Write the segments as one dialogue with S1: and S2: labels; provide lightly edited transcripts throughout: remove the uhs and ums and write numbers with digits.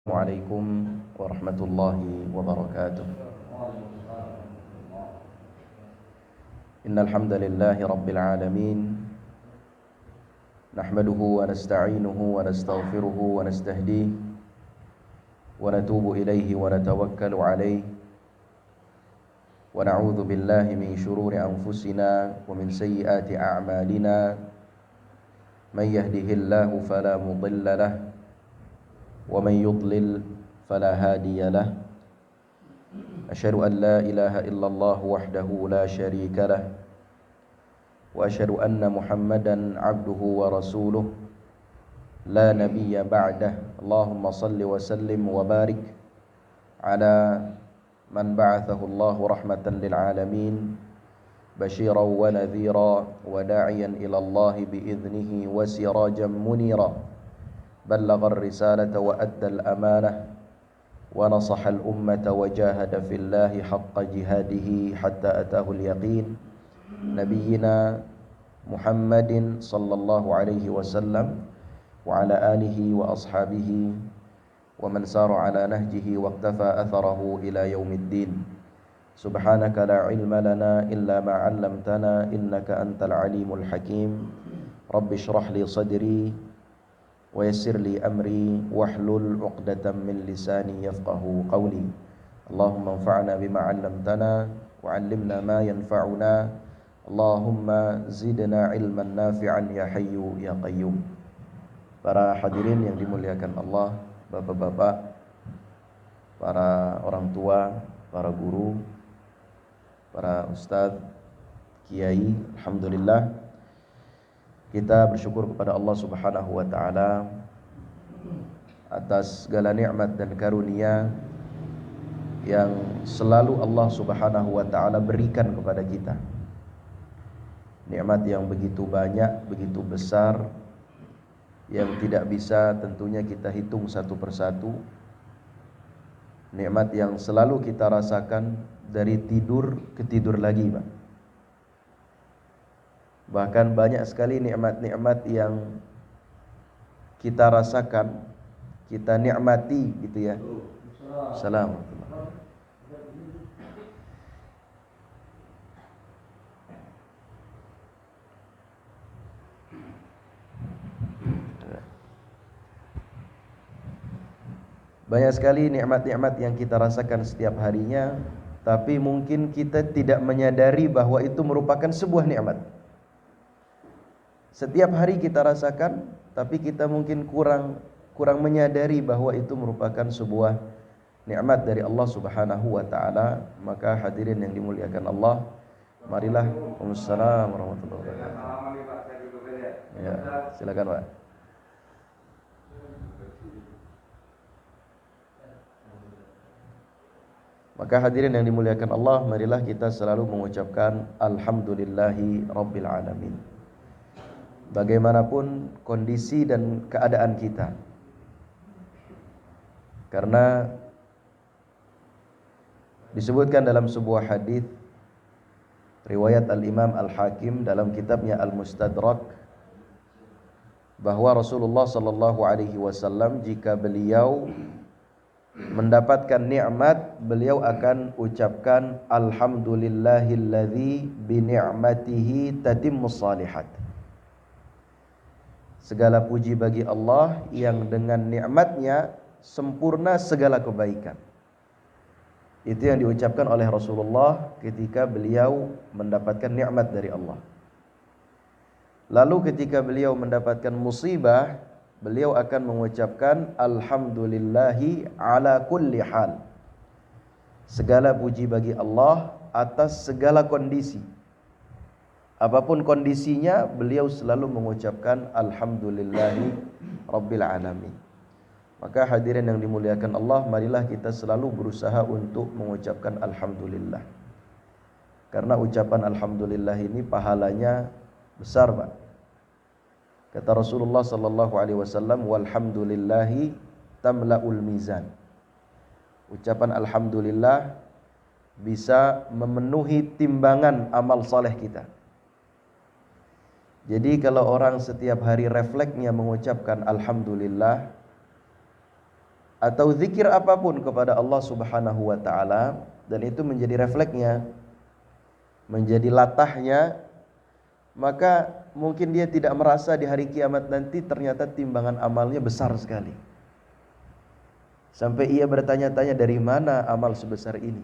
S1: Assalamualaikum warahmatullahi wabarakatuh. Innal hamdalillahi rabbil alamin. Nahmaduhu wa nasta'inuhu wa nastaghfiruhu wa nastahdihi wa natubu ilayhi wa natawakkalu alayhi wa na'udzu billahi min shururi anfusina wa min sayyiati a'malina. May yahdihillahu fala mudilla lahu wa man yudlil fala hadiya lahu. Asyhadu an la ilaha illallah wahdahu la syarika lah wa asyhadu anna Muhammadan abduhu wa rasuluh la nabiyya ba'dah. Allahumma salli wa sallim wa barik ala man ba'athahu Allah rahmatan lil alamin basyiran wa nadhira wa da'iyan ila Allah bi idnihi wa sirajan munira. بلغ الرسالة وأدى الأمانة ونصح الأمة وجاهد في الله حق جهاده حتى أتاه اليقين. نبينا محمد صلى الله عليه وسلم وعلى آله وأصحابه ومن سار على نهجه واقتفى أثره إلى يوم الدين. سبحانك لا علم لنا إلا ما علمتنا إنك أنت العليم الحكيم. رب اشرح لي صدري wa yassir li amri wahlul 'uqdatam min lisani yafqahu qawli. Allahumma anfa'na bima 'allamtana wa 'allimna ma yanfa'una. Allahumma zidna 'ilman nafi'an ya hayyu ya qayyum. Para hadirin yang dimuliakan Allah, bapak-bapak, para orang tua, para guru, para ustadz, kiai, alhamdulillah kita bersyukur kepada Allah Subhanahu wa taala atas segala nikmat dan karunia yang selalu Allah Subhanahu wa taala berikan kepada kita. Nikmat yang begitu banyak, begitu besar, yang tidak bisa tentunya kita hitung satu persatu. Nikmat yang selalu kita rasakan dari tidur ke tidur lagi, Pak. Bahkan banyak sekali nikmat-nikmat yang kita rasakan, kita nikmati gitu ya. Assalamualaikum. Banyak sekali nikmat-nikmat yang kita rasakan setiap harinya, tapi mungkin kita tidak menyadari bahwa itu merupakan sebuah nikmat. Setiap hari kita rasakan, tapi kita mungkin kurang menyadari bahwa itu merupakan sebuah nikmat dari Allah Subhanahu wa taala. Maka hadirin yang dimuliakan Allah, marilah. Waalaikumsalam warahmatullahi wabarakatuh. Ya, silakan, Pak. Maka hadirin yang dimuliakan Allah, marilah kita selalu mengucapkan alhamdulillahi rabbil alamin. Bagaimanapun kondisi dan keadaan kita, karena disebutkan dalam sebuah hadis riwayat Al-Imam Al-Hakim dalam kitabnya Al-Mustadrak bahwa Rasulullah sallallahu alaihi wasallam jika beliau mendapatkan nikmat, beliau akan ucapkan alhamdulillahilladzi bi ni'matihi tatimmus shalihat. Segala puji bagi Allah yang dengan nikmatnya sempurna segala kebaikan. Itu yang diucapkan oleh Rasulullah ketika beliau mendapatkan nikmat dari Allah. Lalu ketika beliau mendapatkan musibah, beliau akan mengucapkan alhamdulillahi ala kulli hal. Segala puji bagi Allah atas segala kondisi. Apapun kondisinya, beliau selalu mengucapkan alhamdulillahi rabbil alamin. Maka hadirin yang dimuliakan Allah, marilah kita selalu berusaha untuk mengucapkan alhamdulillah. Karena ucapan alhamdulillah ini pahalanya besar, Pak. Kata Rasulullah sallallahu alaihi wasallam, walhamdulillahi tamla'ul mizan. Ucapan alhamdulillah bisa memenuhi timbangan amal saleh kita. Jadi kalau orang setiap hari refleksnya mengucapkan alhamdulillah, atau zikir apapun kepada Allah Subhanahu wa taala, dan itu menjadi refleksnya, menjadi latahnya, maka mungkin dia tidak merasa di hari kiamat nanti ternyata timbangan amalnya besar sekali. Sampai ia bertanya-tanya, dari mana amal sebesar ini?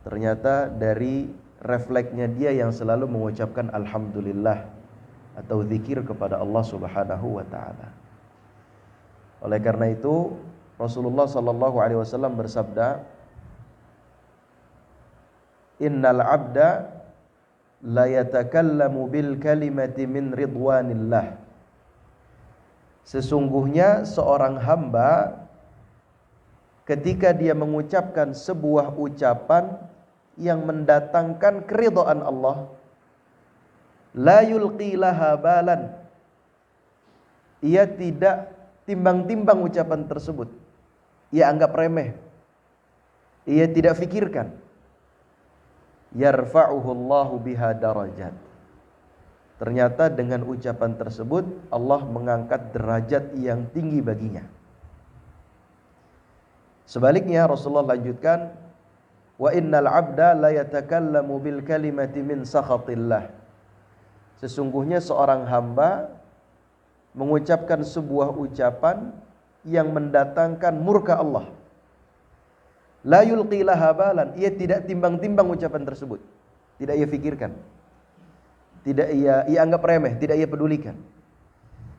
S1: Ternyata dari refleksnya dia yang selalu mengucapkan alhamdulillah atau zikir kepada Allah Subhanahu wa taala. Oleh karena itu Rasulullah sallallahu alaihi wasallam bersabda, "Innal 'abda la yatakallamu bil kalimati min ridwanillah." Sesungguhnya seorang hamba ketika dia mengucapkan sebuah ucapan yang mendatangkan keridhaan Allah, la yulqi laha balan, ia tidak timbang-timbang ucapan tersebut, ia anggap remeh, ia tidak fikirkan, yarfa'uhu Allahu biha darajat, ternyata dengan ucapan tersebut Allah mengangkat derajat yang tinggi baginya. Sebaliknya Rasulullah lanjutkan, wa innal 'abda la yatakallamu bil kalimati min sakhatillah. Sesungguhnya seorang hamba mengucapkan sebuah ucapan yang mendatangkan murka Allah. La yulqi laha balan, ia tidak timbang-timbang ucapan tersebut, tidak ia fikirkan, tidak ia anggap remeh, tidak ia pedulikan.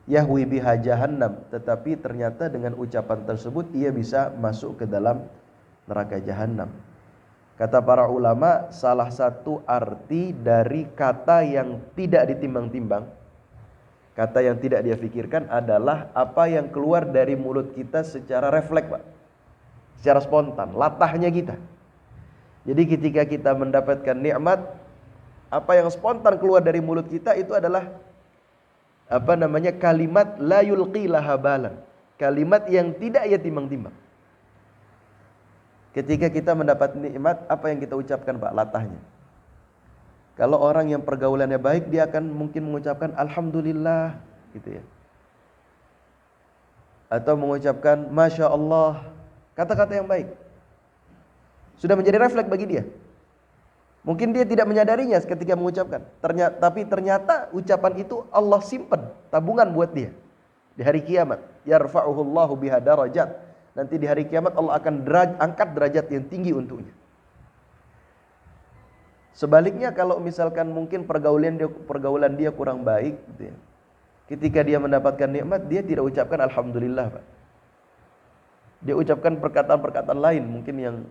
S1: Yahwi biha jahannam, tetapi ternyata dengan ucapan tersebut ia bisa masuk ke dalam neraka jahannam. Kata para ulama, salah satu arti dari kata yang tidak ditimbang-timbang, kata yang tidak dia fikirkan adalah apa yang keluar dari mulut kita secara refleks, Pak. Secara spontan, latahnya kita. Jadi ketika kita mendapatkan nikmat, apa yang spontan keluar dari mulut kita itu adalah kalimat la yulqi laha balan, kalimat yang tidak ia timbang-timbang. Ketika kita mendapat nikmat, apa yang kita ucapkan, Pak? Latahnya. Kalau orang yang pergaulannya baik, dia akan mungkin mengucapkan alhamdulillah gitu ya, atau mengucapkan masya Allah, kata-kata yang baik. Sudah menjadi refleks bagi dia. Mungkin dia tidak menyadarinya ketika mengucapkan, tapi ternyata ucapan itu Allah simpan tabungan buat dia di hari kiamat. Yarfa'uhu Allahu biha darajat. Nanti di hari kiamat Allah akan angkat derajat yang tinggi untuknya. Sebaliknya kalau misalkan mungkin pergaulan dia kurang baik gitu ya, ketika dia mendapatkan nikmat, dia tidak ucapkan alhamdulillah, Pak. Dia ucapkan perkataan-perkataan lain mungkin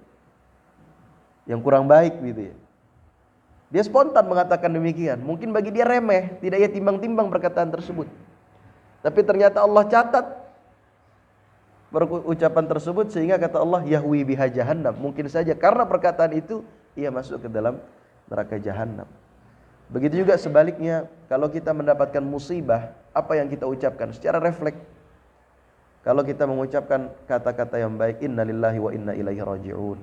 S1: yang kurang baik gitu ya. Dia spontan mengatakan demikian. Mungkin bagi dia remeh, tidak ia timbang-timbang perkataan tersebut. Tapi ternyata Allah catat ucapan tersebut, sehingga kata Allah yahwi biha jahannam. Mungkin saja karena perkataan itu ia masuk ke dalam neraka jahannam. Begitu juga sebaliknya, kalau kita mendapatkan musibah, apa yang kita ucapkan secara refleks. Kalau kita mengucapkan kata-kata yang baik, innalillahi wa inna ilaihi raji'un,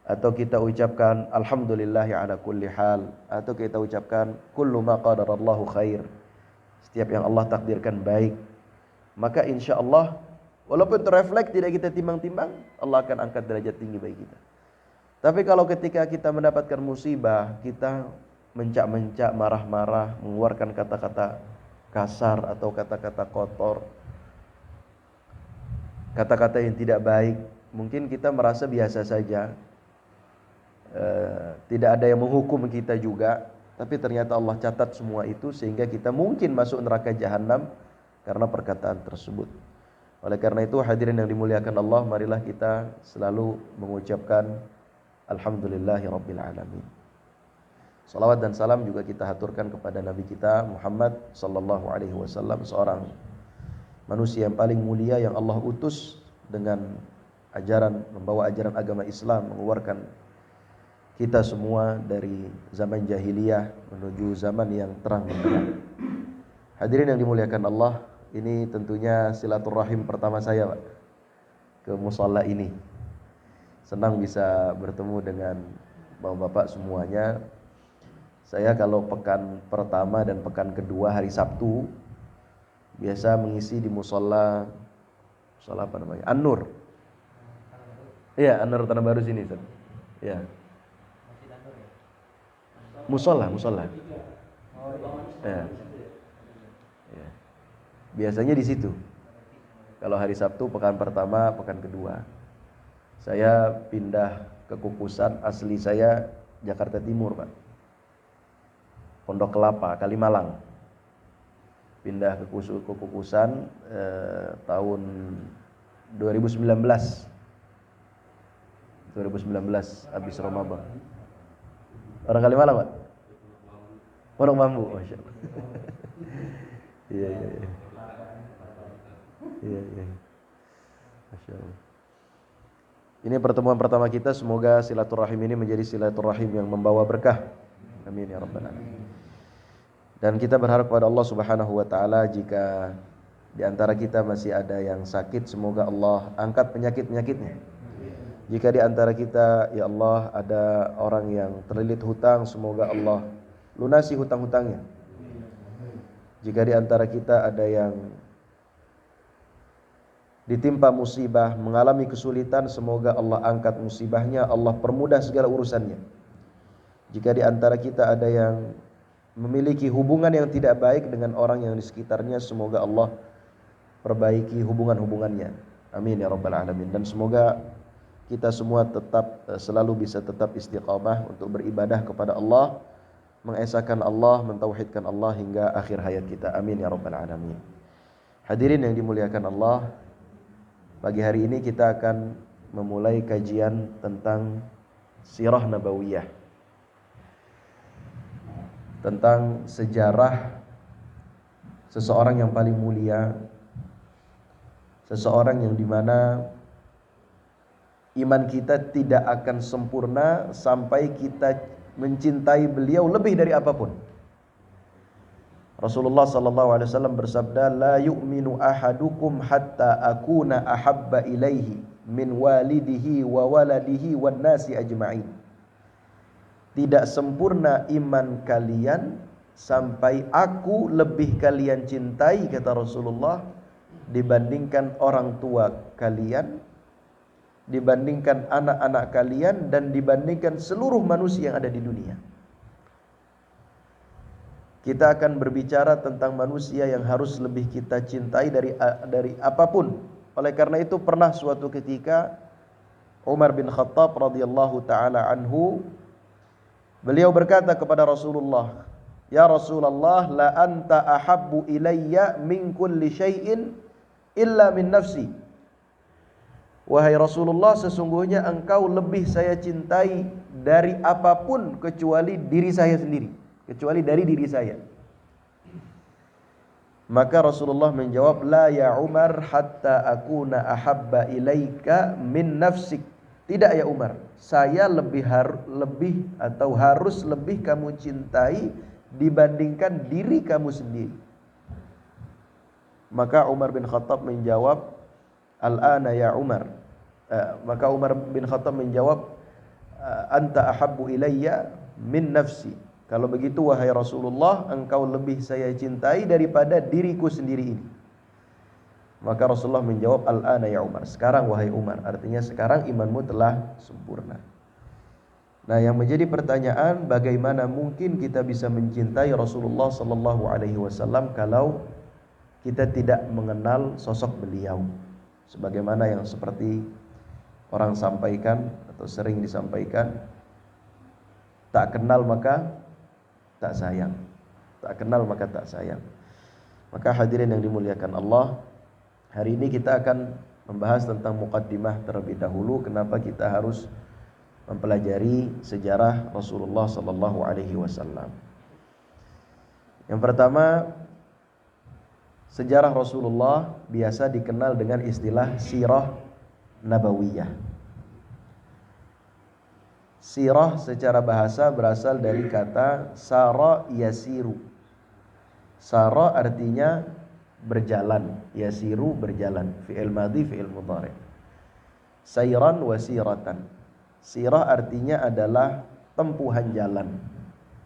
S1: atau kita ucapkan alhamdulillahi ala kulli hal, atau kita ucapkan kullu ma qadarallahu khair, setiap yang Allah takdirkan baik, maka insya Allah walaupun terrefleks tidak kita timbang-timbang, Allah akan angkat derajat tinggi bagi kita. Tapi kalau ketika kita mendapatkan musibah, kita mencak-mencak, marah-marah, mengeluarkan kata-kata kasar atau kata-kata kotor, kata-kata yang tidak baik, mungkin kita merasa biasa saja, tidak ada yang menghukum kita juga, tapi ternyata Allah catat semua itu sehingga kita mungkin masuk neraka jahanam karena perkataan tersebut. Oleh karena itu hadirin yang dimuliakan Allah, marilah kita selalu mengucapkan alhamdulillahi rabbil alamin. Salawat dan salam juga kita haturkan kepada Nabi kita Muhammad sallallahu alaihi wasallam, seorang manusia yang paling mulia yang Allah utus dengan membawa ajaran agama Islam, mengeluarkan kita semua dari zaman jahiliyah menuju zaman yang terang benderang. Hadirin yang dimuliakan Allah, ini tentunya silaturahim pertama saya, Pak, ke musalla ini. Senang bisa bertemu dengan bapak-bapak semuanya. Saya kalau pekan pertama dan pekan kedua hari Sabtu biasa mengisi di musalla Musola apa namanya? An-Nur. Iya, An-Nur Tanah Baru sini, Ustaz. Iya. Musola. Ya. Ya. Biasanya di situ. Kalau hari Sabtu pekan pertama, pekan kedua. Saya pindah ke Kukusan, asli saya Jakarta Timur, Pak. Pondok Kelapa, Kalimalang. Pindah ke Kukusan tahun 2019 habis Ramadan. Orang Kalimalang, Pak? Pondok Bambu, Masya Allah. Iya. Masya Allah. Ini pertemuan pertama kita, semoga silaturahim ini menjadi silaturahim yang membawa berkah. Amin ya rabbal alamin. Dan kita berharap kepada Allah Subhanahu wa taala, jika di antara kita masih ada yang sakit, semoga Allah angkat penyakit-penyakitnya. Jika di antara kita, ya Allah, ada orang yang terlilit hutang, semoga Allah lunasi hutang-hutangnya. Jika di antara kita ada yang ditimpa musibah, mengalami kesulitan, semoga Allah angkat musibahnya, Allah permudah segala urusannya. Jika di antara kita ada yang memiliki hubungan yang tidak baik dengan orang yang di sekitarnya, semoga Allah perbaiki hubungan-hubungannya. Amin ya rabbal alamin. Dan semoga kita semua selalu bisa tetap istiqamah untuk beribadah kepada Allah, mengesahkan Allah, mentauhidkan Allah hingga akhir hayat kita. Amin ya rabbal alamin. Hadirin yang dimuliakan Allah, pagi hari ini kita akan memulai kajian tentang sirah nabawiyah, tentang sejarah seseorang yang paling mulia, seseorang yang dimana iman kita tidak akan sempurna sampai kita mencintai beliau lebih dari apapun. Rasulullah sallallahu alaihi wasallam bersabda, "La yu'minu ahadukum hatta akuna ahabba ilaihi min walidihi wa waladihi wan nasi ajma'in." Tidak sempurna iman kalian sampai aku lebih kalian cintai, kata Rasulullah, dibandingkan orang tua kalian, dibandingkan anak-anak kalian, dan dibandingkan seluruh manusia yang ada di dunia. Kita akan berbicara tentang manusia yang harus lebih kita cintai dari apapun. Oleh karena itu, pernah suatu ketika Umar bin Khattab radhiyallahu taala anhu, beliau berkata kepada Rasulullah, "Ya Rasulullah, la anta ahabbu ilayya min kulli syai'in illa min nafsi." Wahai Rasulullah, sesungguhnya engkau lebih saya cintai dari apapun kecuali diri saya sendiri, kecuali dari diri saya. Maka Rasulullah menjawab, "La ya Umar hatta akuna ahabba ilaika min nafsik." Tidak ya Umar, saya harus lebih kamu cintai dibandingkan diri kamu sendiri. Maka Umar bin Khattab menjawab, "Al-ana ya Umar." Maka Umar bin Khattab menjawab, "Anta ahabbu ilayya min nafsi." Kalau begitu wahai Rasulullah, engkau lebih saya cintai daripada diriku sendiri ini. Maka Rasulullah menjawab, "Al-ana ya Umar." Sekarang wahai Umar, artinya sekarang imanmu telah sempurna. Nah, yang menjadi pertanyaan, bagaimana mungkin kita bisa mencintai Rasulullah sallallahu alaihi wasallam kalau kita tidak mengenal sosok beliau? Sebagaimana yang seperti orang sampaikan atau sering disampaikan, tak kenal maka tak sayang. Tak kenal maka tak sayang. Maka hadirin yang dimuliakan Allah, hari ini kita akan membahas tentang muqaddimah terlebih dahulu, kenapa kita harus mempelajari sejarah Rasulullah sallallahu alaihi wasallam. Yang pertama, sejarah Rasulullah biasa dikenal dengan istilah sirah nabawiyah. Sirah secara bahasa berasal dari kata sara yasiru. Sara artinya berjalan, yasiru berjalan, fi'il madhi, fi'il mudhari. Sayran wa siratan. Sirah artinya adalah tempuhan jalan,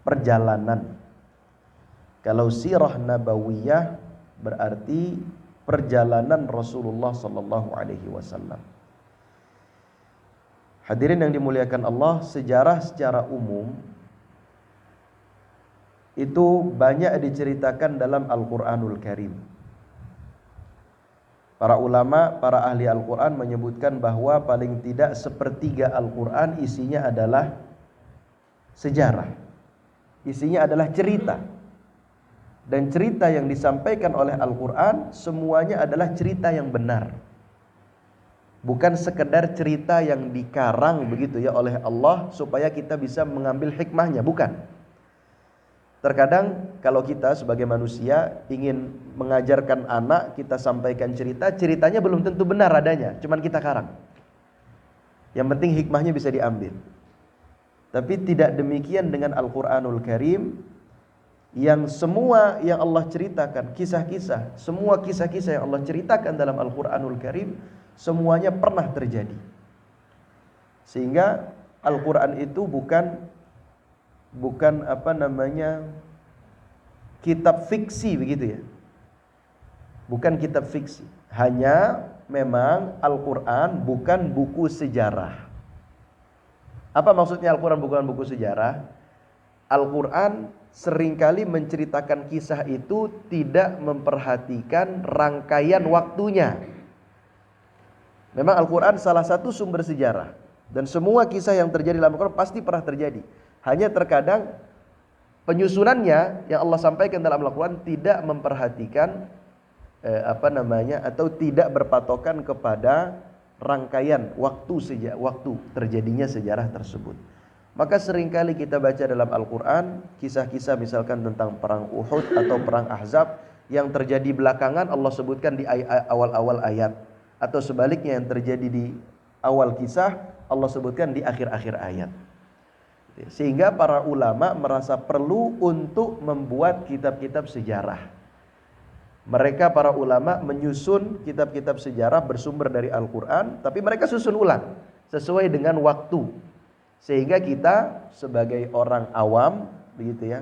S1: perjalanan. Kalau sirah nabawiyah berarti perjalanan Rasulullah sallallahu alaihi wasallam. Hadirin yang dimuliakan Allah, sejarah secara umum itu banyak diceritakan dalam Al-Qur'anul Karim. Para ulama, para ahli Al-Qur'an menyebutkan bahwa paling tidak sepertiga Al-Qur'an isinya adalah sejarah. Isinya adalah cerita. Dan cerita yang disampaikan oleh Al-Qur'an semuanya adalah cerita yang benar. Bukan sekedar cerita yang dikarang begitu ya oleh Allah supaya kita bisa mengambil hikmahnya, bukan. Terkadang kalau kita sebagai manusia ingin mengajarkan anak, kita sampaikan cerita, ceritanya belum tentu benar adanya, cuman kita karang. Yang penting hikmahnya bisa diambil. Tapi tidak demikian dengan Al-Qur'anul Karim, yang semua yang Allah ceritakan, kisah-kisah, semua kisah-kisah yang Allah ceritakan dalam Al-Qur'anul Karim semuanya pernah terjadi. Sehingga Al-Qur'an itu bukan kitab fiksi begitu ya. Bukan kitab fiksi. Hanya memang Al-Qur'an bukan buku sejarah. Apa maksudnya Al-Qur'an bukan buku sejarah? Al-Qur'an seringkali menceritakan kisah itu tidak memperhatikan rangkaian waktunya. Memang Al-Quran salah satu sumber sejarah. Dan semua kisah yang terjadi dalam Al-Quran pasti pernah terjadi. Hanya terkadang penyusunannya yang Allah sampaikan dalam Al-Quran tidak memperhatikan atau tidak berpatokan kepada rangkaian waktu terjadinya sejarah tersebut. Maka seringkali kita baca dalam Al-Quran kisah-kisah misalkan tentang perang Uhud atau perang Ahzab yang terjadi belakangan Allah sebutkan di awal-awal ayat. Atau sebaliknya yang terjadi di awal kisah Allah sebutkan di akhir-akhir ayat. Sehingga para ulama merasa perlu untuk membuat kitab-kitab sejarah. Mereka para ulama menyusun kitab-kitab sejarah bersumber dari Al-Quran, tapi mereka susun ulang sesuai dengan waktu. Sehingga kita sebagai orang awam begitu ya,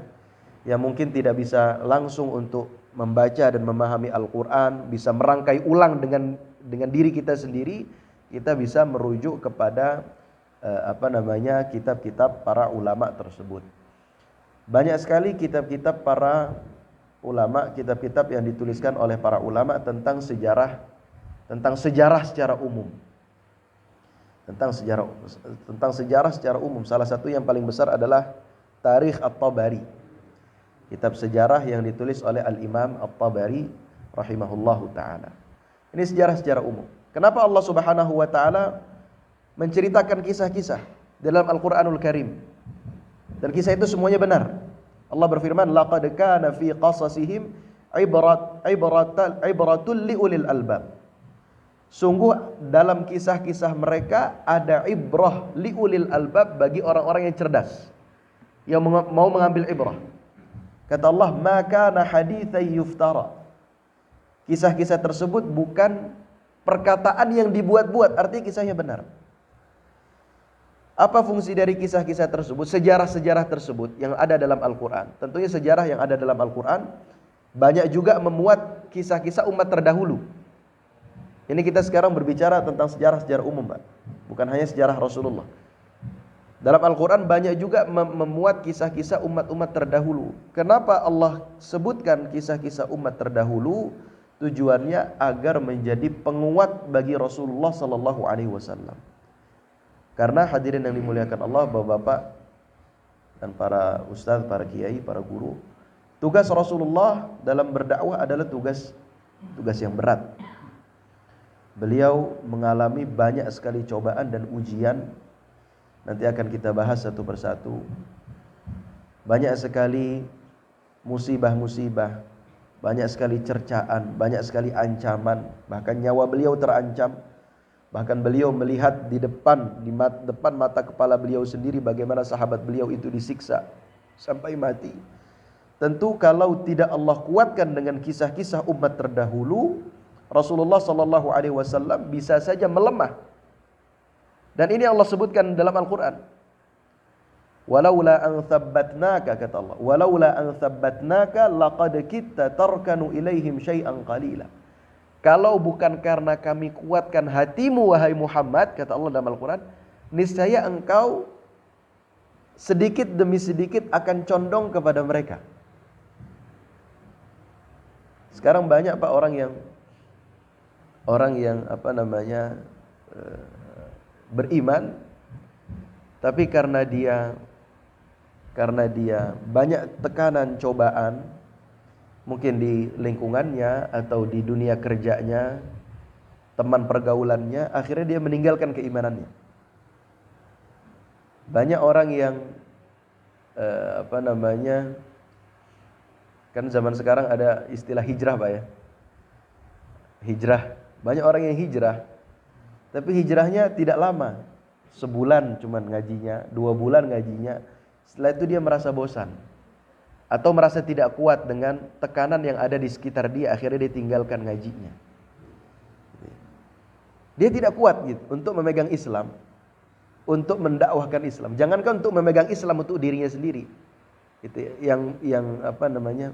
S1: yang mungkin tidak bisa langsung untuk membaca dan memahami Al-Quran, bisa merangkai ulang dengan diri kita sendiri, kita bisa merujuk kepada kitab-kitab para ulama tersebut. Banyak sekali kitab-kitab para ulama, kitab-kitab yang dituliskan oleh para ulama tentang sejarah secara umum. Tentang sejarah secara umum. Salah satu yang paling besar adalah Tarikh At-Tabari. Kitab sejarah yang ditulis oleh Al-Imam At-Tabari rahimahullahu ta'ala. Ini sejarah secara umum. Kenapa Allah Subhanahu wa taala menceritakan kisah-kisah dalam Al-Qur'anul Karim? Dan kisah itu semuanya benar. Allah berfirman, "Laqad kana fi qasasihim ibratul liulil albab." Sungguh dalam kisah-kisah mereka ada ibrah liulil albab bagi orang-orang yang cerdas, yang mau mengambil ibrah. Kata Allah, "Ma kana haditsan yuftara." Kisah-kisah tersebut bukan perkataan yang dibuat-buat, artinya kisahnya benar. Apa fungsi dari kisah-kisah tersebut, sejarah-sejarah tersebut yang ada dalam Al-Quran? Tentunya sejarah yang ada dalam Al-Quran banyak juga memuat kisah-kisah umat terdahulu. Ini kita sekarang berbicara tentang sejarah-sejarah umum, Pak. Bukan hanya sejarah Rasulullah. Dalam Al-Quran banyak juga memuat kisah-kisah umat-umat terdahulu. Kenapa Allah sebutkan kisah-kisah umat terdahulu? Tujuannya agar menjadi penguat bagi Rasulullah sallallahu alaihi wasallam. Karena hadirin yang dimuliakan Allah, Bapak-bapak dan para ustaz, para kiai, para guru, tugas Rasulullah dalam berdakwah adalah tugas yang berat. Beliau mengalami banyak sekali cobaan dan ujian. Nanti akan kita bahas satu persatu. Banyak sekali musibah-musibah, banyak sekali cercaan, banyak sekali ancaman, bahkan nyawa beliau terancam. Bahkan beliau melihat di depan mata kepala beliau sendiri bagaimana sahabat beliau itu disiksa sampai mati. Tentu kalau tidak Allah kuatkan dengan kisah-kisah umat terdahulu, Rasulullah sallallahu alaihi wasallam bisa saja melemah. Dan ini Allah sebutkan dalam Al-Qur'an. Walaula an thabbatnaka, kata Allah, walaula an thabbatnaka laqad kitta tarkanu ilaihim syai'an qalila. Kalau bukan karena kami kuatkan hatimu wahai Muhammad, kata Allah dalam Al-Quran, niscaya engkau sedikit demi sedikit akan condong kepada mereka. Sekarang banyak Pak orang yang beriman, tapi karena dia banyak tekanan, cobaan, mungkin di lingkungannya atau di dunia kerjanya, teman pergaulannya, akhirnya dia meninggalkan keimanannya. Banyak orang yang kan zaman sekarang ada istilah hijrah Pak ya. Hijrah. Banyak orang yang hijrah, tapi hijrahnya tidak lama. Sebulan cuman ngajinya, 2 bulan ngajinya. Setelah itu dia merasa bosan atau merasa tidak kuat dengan tekanan yang ada di sekitar dia, akhirnya dia tinggalkan ngajinya. Dia tidak kuat gitu untuk memegang Islam, untuk mendakwahkan Islam. Jangankan untuk memegang Islam untuk dirinya sendiri. Gitu ya.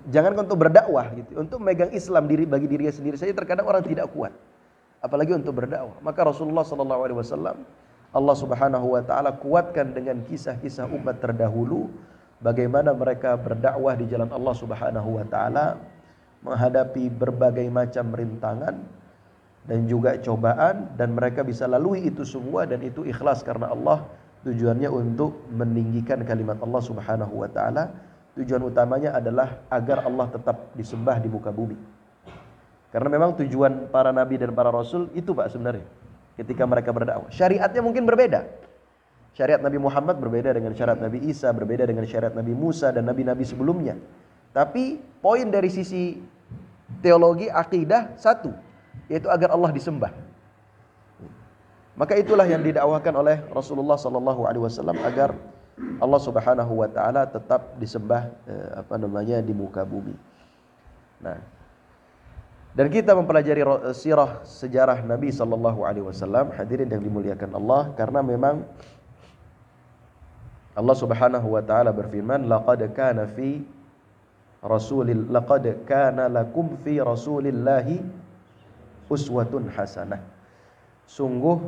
S1: Jangankan untuk berdakwah gitu. Untuk memegang Islam bagi dirinya sendiri saja terkadang orang tidak kuat. Apalagi untuk berdakwah. Maka Rasulullah SAW, Allah Subhanahu wa taala kuatkan dengan kisah-kisah umat terdahulu, bagaimana mereka berdakwah di jalan Allah Subhanahu wa taala, menghadapi berbagai macam rintangan dan juga cobaan, dan mereka bisa lalui itu semua, dan itu ikhlas karena Allah. Tujuannya untuk meninggikan kalimat Allah Subhanahu wa taala. Tujuan utamanya adalah agar Allah tetap disembah di muka bumi. Karena memang tujuan para nabi dan para rasul itu Pak sebenarnya. Ketika mereka berdakwah, syariatnya mungkin berbeda. Syariat Nabi Muhammad berbeda dengan syariat Nabi Isa, berbeda dengan syariat Nabi Musa dan nabi-nabi sebelumnya. Tapi poin dari sisi teologi, akidah satu, yaitu agar Allah disembah. Maka itulah yang didakwahkan oleh Rasulullah SAW, agar Allah Subhanahu wa taala tetap disembah di muka bumi. Nah, dan kita mempelajari sirah sejarah Nabi SAW, hadirin yang dimuliakan Allah, karena memang Allah Subhanahu wa taala berfirman, laqad kana lakum fi Rasulillahi uswatun hasanah. Sungguh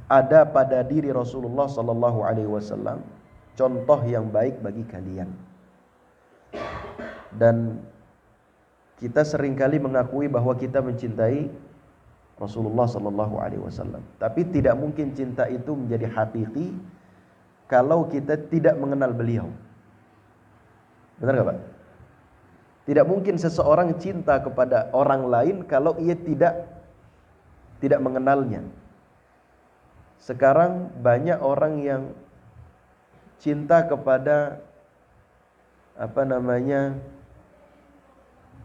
S1: ada pada diri Rasulullah sallallahu alaihi wasallam contoh yang baik bagi kalian. Dan kita seringkali mengakui bahwa kita mencintai Rasulullah sallallahu alaihi wasallam, tapi tidak mungkin cinta itu menjadi hakiki kalau kita tidak mengenal beliau. Benar enggak, Pak? Tidak mungkin seseorang cinta kepada orang lain kalau ia tidak mengenalnya. Sekarang banyak orang yang cinta kepada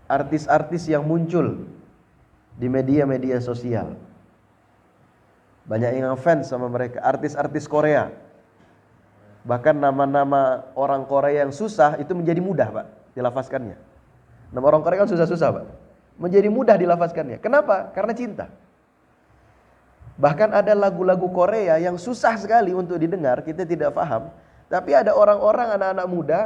S1: artis-artis yang muncul di media-media sosial. Banyak yang fans sama mereka, artis-artis Korea. Bahkan nama-nama orang Korea yang susah itu menjadi mudah, Pak, dilafazkannya. Nama orang Korea kan susah-susah, Pak. Menjadi mudah dilafazkannya. Kenapa? Karena cinta. Bahkan ada lagu-lagu Korea yang susah sekali untuk didengar, kita tidak paham. Tapi ada orang-orang, anak-anak muda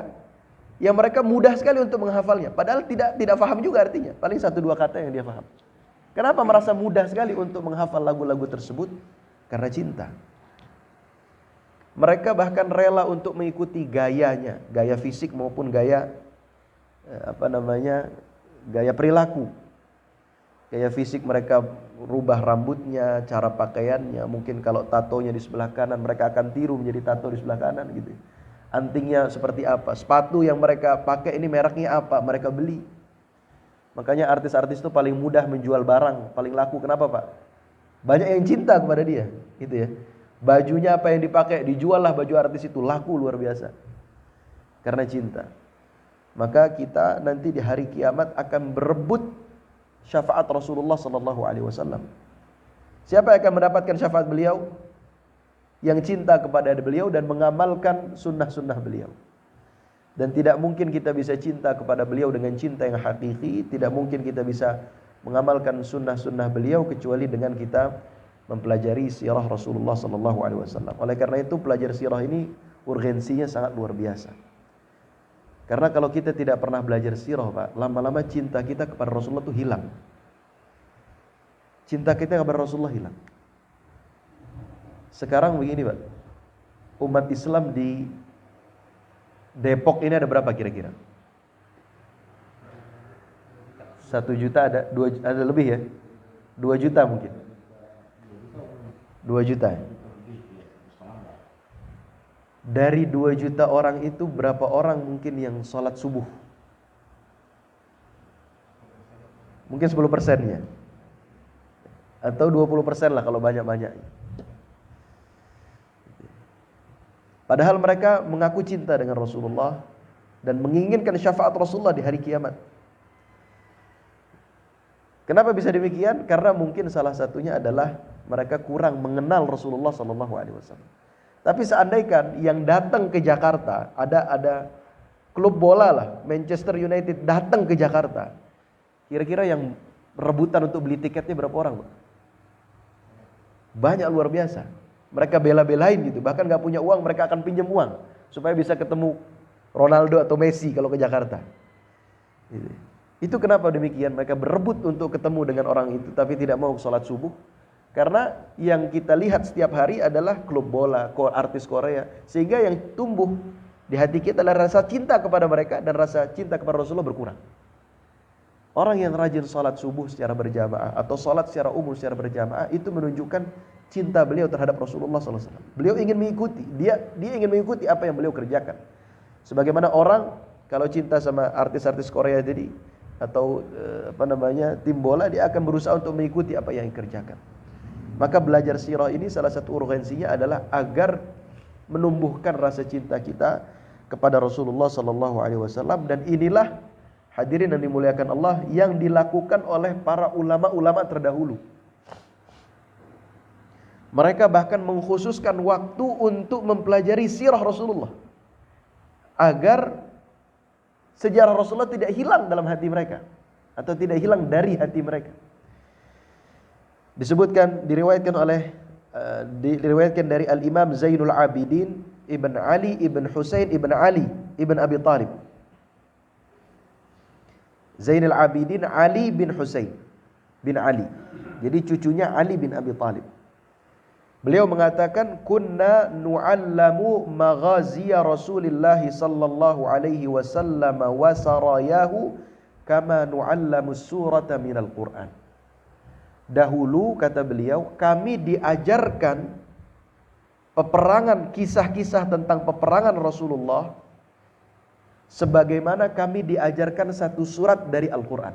S1: yang mereka mudah sekali untuk menghafalnya. Padahal tidak paham juga artinya. Paling 1-2 kata yang dia paham. Kenapa merasa mudah sekali untuk menghafal lagu-lagu tersebut? Karena cinta. Mereka bahkan rela untuk mengikuti gayanya, gaya fisik maupun gaya gaya perilaku. Gaya fisik mereka rubah rambutnya, cara pakaiannya. Mungkin kalau tatonya di sebelah kanan, mereka akan tiru menjadi tato di sebelah kanan gitu. Antingnya seperti apa, sepatu yang mereka pakai ini mereknya apa, mereka beli. Makanya artis-artis itu paling mudah menjual barang, paling laku. Kenapa, Pak? Banyak yang cinta kepada dia, gitu ya. Bajunya apa yang dipakai, dijual lah baju artis itu, laku luar biasa. Karena cinta. Maka kita nanti di hari kiamat akan berebut syafaat Rasulullah sallallahu alaihi wasallam. Siapa yang akan mendapatkan syafaat beliau? Yang cinta kepada beliau dan mengamalkan sunnah-sunnah beliau. Dan tidak mungkin kita bisa cinta kepada beliau dengan cinta yang hakiki, tidak mungkin kita bisa mengamalkan sunnah-sunnah beliau kecuali dengan kita mempelajari sirah Rasulullah sallallahu alaihi wasallam. Oleh karena itu, pelajar sirah ini urgensinya sangat luar biasa. Karena kalau kita tidak pernah belajar sirah, Pak, lama-lama cinta kita kepada Rasulullah itu hilang. Cinta kita kepada Rasulullah hilang. Sekarang begini, Pak. Umat Islam di Depok ini ada berapa kira-kira? 1 juta ada, ada lebih ya? 2 juta mungkin. 2 juta. Dari 2 juta orang itu berapa orang mungkin yang sholat subuh? Mungkin 10%-nya. Atau 20% lah kalau banyak-banyak. Padahal mereka mengaku cinta dengan Rasulullah dan menginginkan syafaat Rasulullah di hari kiamat. Kenapa bisa demikian? Karena mungkin salah satunya adalah mereka kurang mengenal Rasulullah SAW. Tapi seandainya yang datang ke Jakarta, ada klub bola lah, Manchester United datang ke Jakarta, kira-kira yang rebutan untuk beli tiketnya berapa orang, Pak? Banyak, luar biasa. Mereka bela-belain gitu, bahkan gak punya uang, mereka akan pinjam uang supaya bisa ketemu Ronaldo atau Messi kalau ke Jakarta. Itu kenapa demikian, mereka berebut untuk ketemu dengan orang itu, tapi tidak mau sholat subuh. Karena yang kita lihat setiap hari adalah klub bola, artis Korea. Sehingga yang tumbuh di hati kita adalah rasa cinta kepada mereka dan rasa cinta kepada Rasulullah berkurang. Orang yang rajin sholat subuh secara berjamaah atau sholat secara umum secara berjamaah itu menunjukkan cinta beliau terhadap Rasulullah SAW. Beliau ingin mengikuti, dia ingin mengikuti apa yang beliau kerjakan. Sebagaimana orang kalau cinta sama artis-artis Korea jadi atau tim bola, dia akan berusaha untuk mengikuti apa yang dikerjakan. Maka belajar sirah ini salah satu urgensinya adalah agar menumbuhkan rasa cinta kita kepada Rasulullah SAW. Dan inilah, hadirin yang dimuliakan Allah, yang dilakukan oleh para ulama-ulama terdahulu. Mereka bahkan mengkhususkan waktu untuk mempelajari sirah Rasulullah agar sejarah Rasulullah tidak hilang dalam hati mereka atau tidak hilang dari hati mereka. Diriwayatkan dari Al-Imam Zainul Abidin Ibn Ali Ibn Husain Ibn Ali Ibn Abi Talib. Zainul Abidin Ali bin Husain bin Ali. Jadi cucunya Ali bin Abi Talib. Beliau mengatakan, kunna nu'allamu maghaziya Rasulillah sallallahu alaihi wasallam wa sarayahu kama nu'allamu surata minal Qur'an. Dahulu, kata beliau, kami diajarkan peperangan, kisah-kisah tentang peperangan Rasulullah sebagaimana kami diajarkan satu surat dari Al-Quran.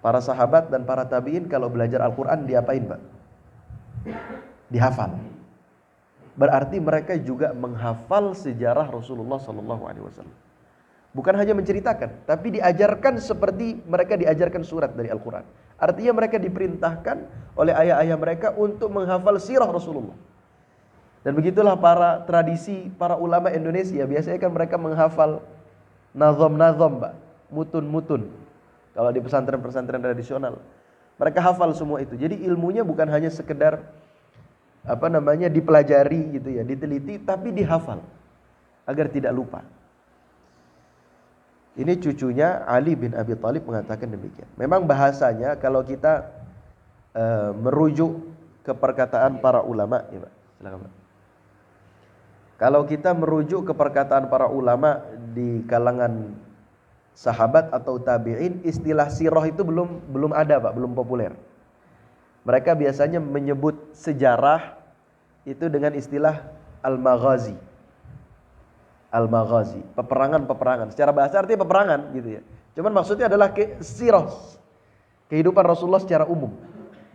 S1: Para sahabat dan para tabi'in kalau belajar Al-Quran diapain, Pak? Dihafal. Berarti mereka juga menghafal sejarah Rasulullah SAW. Bukan hanya menceritakan, tapi diajarkan seperti mereka diajarkan surat dari Al-Quran. Artinya mereka diperintahkan oleh ayah-ayah mereka untuk menghafal sirah Rasulullah. Dan begitulah para ulama Indonesia. Biasanya kan mereka menghafal nazom-nazom, Pak, mutun-mutun. Kalau di pesantren-pesantren tradisional, mereka hafal semua itu. Jadi ilmunya bukan hanya sekedar dipelajari gitu ya, diteliti, tapi dihafal agar tidak lupa. Ini cucunya Ali bin Abi Talib mengatakan demikian. Memang bahasanya kalau kita merujuk ke perkataan para ulama, ya Pak, silakan Pak. Kalau kita merujuk ke perkataan para ulama di kalangan sahabat atau tabi'in, istilah sirah itu belum ada, Pak, belum populer. Mereka biasanya menyebut sejarah itu dengan istilah al-maghazi. Al-maghazi, peperangan-peperangan. Secara bahasa artinya peperangan gitu ya. Cuman maksudnya adalah sirah, kehidupan Rasulullah secara umum.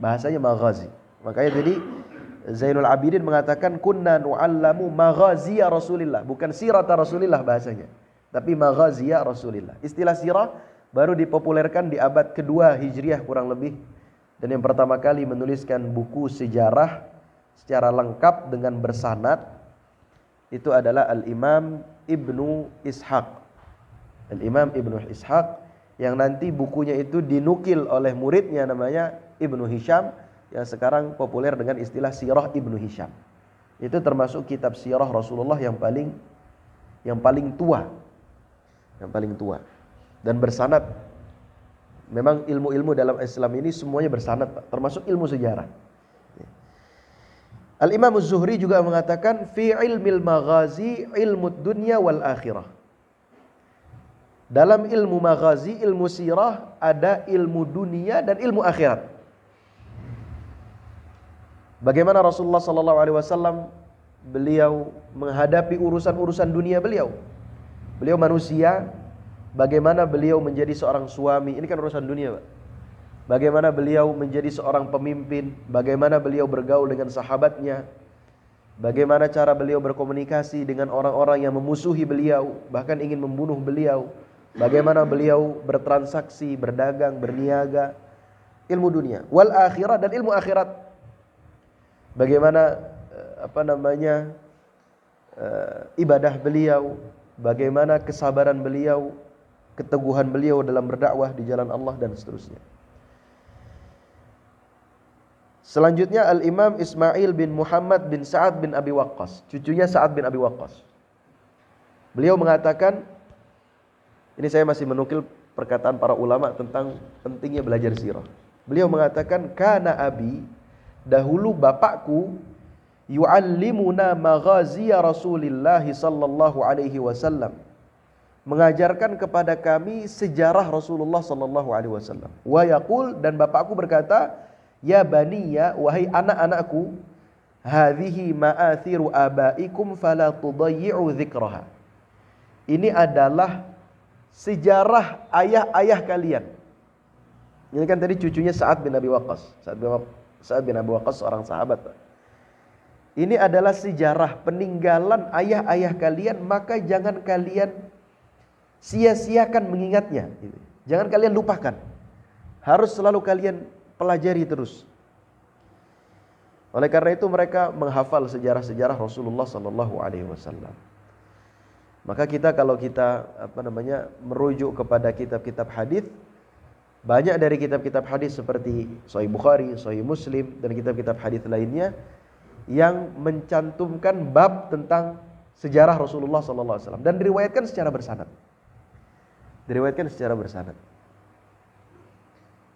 S1: Bahasanya maghazi. Makanya jadi Zainul Abidin mengatakan kunna nu'allamu maghaziya Rasulillah, bukan sirata Rasulillah bahasanya, tapi maghaziya Rasulillah. Istilah sirah baru dipopulerkan di abad kedua Hijriah kurang lebih. Dan yang pertama kali menuliskan buku sejarah secara lengkap dengan bersanad itu adalah Al-Imam Ibnu Ishaq. Al-Imam Ibnu Ishaq yang nanti bukunya itu dinukil oleh muridnya namanya Ibnu Hisham, yang sekarang populer dengan istilah Sirah Ibnu Hisham. Itu termasuk kitab sirah Rasulullah yang paling yang paling tua. Yang paling tua. Dan bersanad. Memang ilmu-ilmu dalam Islam ini semuanya bersanad, Pak, termasuk ilmu sejarah. Al-Imam Az-Zuhri juga mengatakan fi ilmil maghazi ilmu dunya wal akhirah. Dalam ilmu maghazi, ilmu sirah ada ilmu dunia dan ilmu akhirat. Bagaimana Rasulullah SAW beliau menghadapi urusan-urusan dunia beliau. Beliau manusia, bagaimana beliau menjadi seorang suami, ini kan urusan dunia, Pak. Bagaimana beliau menjadi seorang pemimpin, bagaimana beliau bergaul dengan sahabatnya, bagaimana cara beliau berkomunikasi dengan orang-orang yang memusuhi beliau, bahkan ingin membunuh beliau, bagaimana beliau bertransaksi, berdagang, berniaga, ilmu dunia. Wal akhirat, dan ilmu akhirat. Bagaimana ibadah beliau, bagaimana kesabaran beliau, keteguhan beliau dalam berdakwah di jalan Allah, dan seterusnya. Selanjutnya Al-Imam Ismail bin Muhammad bin Sa'ad bin Abi Waqqas, cucunya Sa'ad bin Abi Waqqas. Beliau mengatakan, ini saya masih menukil perkataan para ulama tentang pentingnya belajar sirah. Beliau mengatakan, kana abi, dahulu bapakku, yu'allimuna maghaziya Rasulillah sallallahu alaihi wasallam, mengajarkan kepada kami sejarah Rasulullah sallallahu alaihi wasallam. Wa yaqul, dan bapakku berkata, ya baniya, wahai anak-anakku, hadhihi ma'athiru abaikum fala tudayyi'u dzikraha. Ini adalah sejarah ayah-ayah kalian. Ini kan tadi cucunya Sa'ad bin Abi Waqqas. Sa'ad bin Abi Waqqas seorang sahabat, Pak. Ini adalah sejarah peninggalan ayah-ayah kalian, maka jangan kalian sia-siakan mengingatnya. Jangan kalian lupakan. Harus selalu kalian pelajari terus. Oleh karena itu mereka menghafal sejarah-sejarah Rasulullah sallallahu alaihi wasallam. Maka kita kalau kita merujuk kepada kitab-kitab hadis, banyak dari kitab-kitab hadis seperti Sahih Bukhari, Sahih Muslim, dan kitab-kitab hadis lainnya yang mencantumkan bab tentang sejarah Rasulullah sallallahu alaihi wasallam dan diriwayatkan secara bersanad.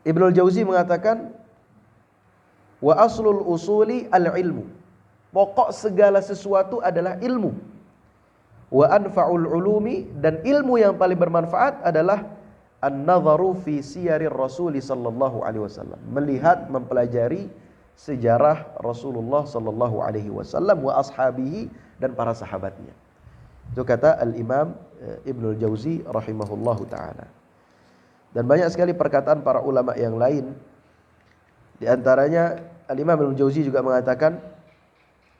S1: Ibnul Jauzi mengatakan, wa aslul usuli al-ilmu. Pokok segala sesuatu adalah ilmu. Wa anfa'ul ulumi, dan ilmu yang paling bermanfaat adalah an-nadharu fi siyarir Rasul sallallahu alaihi wasallam. Melihat, mempelajari sejarah Rasulullah sallallahu alaihi wasallam wa ashabihi, dan para sahabatnya. Itu kata Al-Imam Ibnul Jauzi rahimahullahu taala. Dan banyak sekali perkataan para ulama yang lain. Di antaranya Al-Imam Ibnul Jauzi juga mengatakan,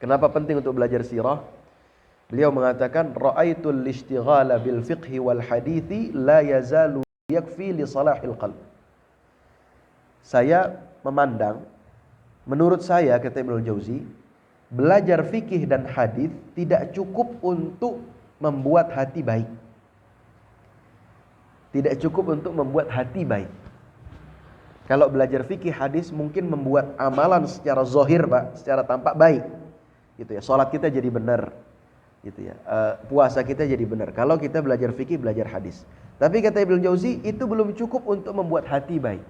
S1: kenapa penting untuk belajar sirah? Beliau mengatakan, ra'aitul ishtighala bil fiqhi wal hadithi la yazalu yakfi li salahil qalb. Saya memandang, menurut saya, kata Ibnul Jauzi, belajar fikih dan hadis tidak cukup untuk membuat hati baik. Tidak cukup untuk membuat hati baik. Kalau belajar fikih hadis mungkin membuat amalan secara zahir, Pak, secara tampak baik. Gitu ya. Salat kita jadi benar. Gitu ya. Puasa kita jadi benar. Kalau kita belajar fikih, belajar hadis. Tapi kata Ibnu Jauzi, itu belum cukup untuk membuat hati baik.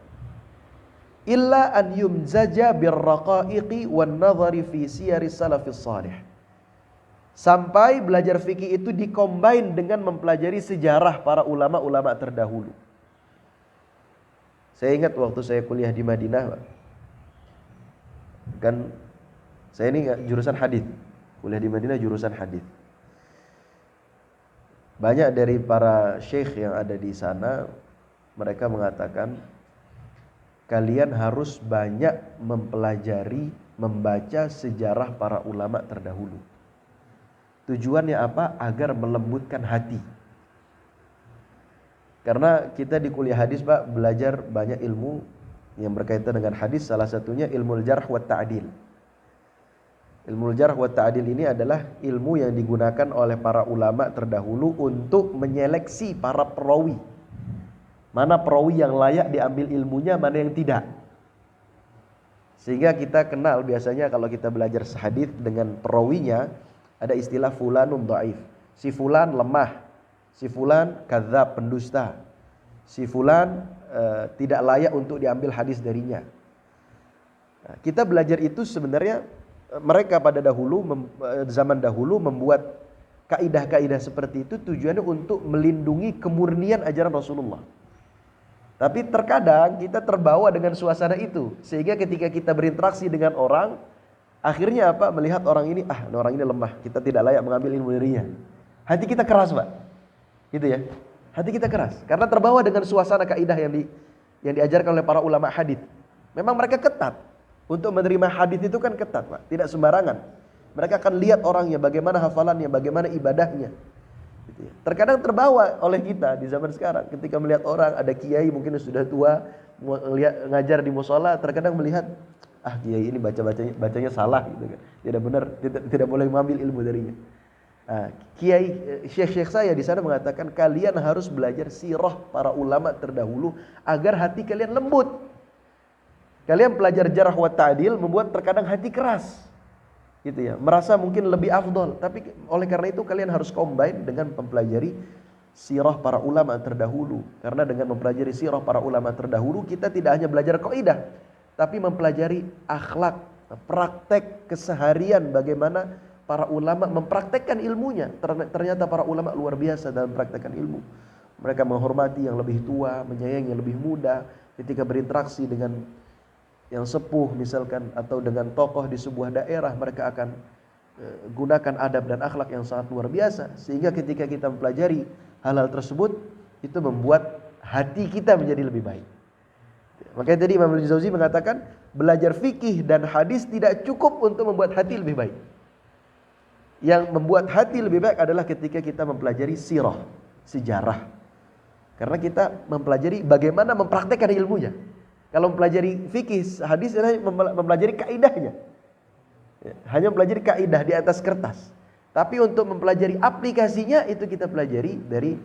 S1: Illa an yumzaja birraqaiqi wan nadhari fi siyaris salafis salih. Sampai belajar fikih itu dikombin dengan mempelajari sejarah para ulama-ulama terdahulu. Saya ingat waktu saya kuliah di Madinah, Pak. Kan saya ini jurusan hadis. Kuliah di Madinah jurusan hadis. Banyak dari para syekh yang ada di sana, mereka mengatakan, kalian harus banyak mempelajari, membaca sejarah para ulama terdahulu. Tujuannya apa? Agar melembutkan hati. Karena kita di kuliah hadis, Pak, belajar banyak ilmu yang berkaitan dengan hadis. Salah satunya ilmu jarh wa ta'dil. Ilmu jarh wa ta'dil ini adalah ilmu yang digunakan oleh para ulama terdahulu untuk menyeleksi para perawi. Mana perawi yang layak diambil ilmunya, mana yang tidak. Sehingga kita kenal biasanya kalau kita belajar hadis dengan perawinya, ada istilah fulanun dhaif. Si fulan lemah, si fulan kadzab, pendusta, si fulan tidak layak untuk diambil hadis darinya. Nah, kita belajar itu sebenarnya mereka pada zaman dahulu membuat kaidah-kaidah seperti itu tujuannya untuk melindungi kemurnian ajaran Rasulullah. Tapi terkadang kita terbawa dengan suasana itu, sehingga ketika kita berinteraksi dengan orang, akhirnya apa? Melihat orang ini lemah, kita tidak layak mengambil ilmu darinya. Hati kita keras, Pak. Gitu ya. Hati kita keras karena terbawa dengan suasana kaidah yang diajarkan oleh para ulama hadis. Memang mereka ketat. Untuk menerima hadis itu kan ketat, Pak. Tidak sembarangan. Mereka akan lihat orangnya, bagaimana hafalannya, bagaimana ibadahnya. Gitu ya. Terkadang terbawa oleh kita di zaman sekarang ketika melihat orang, ada kiai mungkin sudah tua, ngajar di mushola, terkadang melihat kiai ini bacanya salah gitu kan. Tidak benar, tidak boleh mengambil ilmu darinya. Nah, Syekh saya di sana mengatakan kalian harus belajar sirah para ulama terdahulu agar hati kalian lembut. Kalian belajar jarh wa ta'dil membuat terkadang hati keras. Gitu ya. Merasa mungkin lebih afdol, tapi oleh karena itu kalian harus combine dengan mempelajari sirah para ulama terdahulu. Karena dengan mempelajari sirah para ulama terdahulu, kita tidak hanya belajar kaidah, tapi mempelajari akhlak, praktek keseharian bagaimana para ulama mempraktekkan ilmunya. Ternyata para ulama luar biasa dalam praktekkan ilmu. Mereka menghormati yang lebih tua, menyayangi yang lebih muda. Ketika berinteraksi dengan yang sepuh misalkan atau dengan tokoh di sebuah daerah, mereka akan gunakan adab dan akhlak yang sangat luar biasa. Sehingga ketika kita mempelajari hal-hal tersebut, itu membuat hati kita menjadi lebih baik. Makanya tadi Imam Al-Jauzi mengatakan belajar fikih dan hadis tidak cukup untuk membuat hati lebih baik. Yang membuat hati lebih baik adalah ketika kita mempelajari sirah, sejarah. Karena kita mempelajari bagaimana mempraktekkan ilmunya. Kalau mempelajari fikih, hadis adalah mempelajari kaidahnya. Hanya mempelajari kaidah di atas kertas. Tapi untuk mempelajari aplikasinya itu kita pelajari dari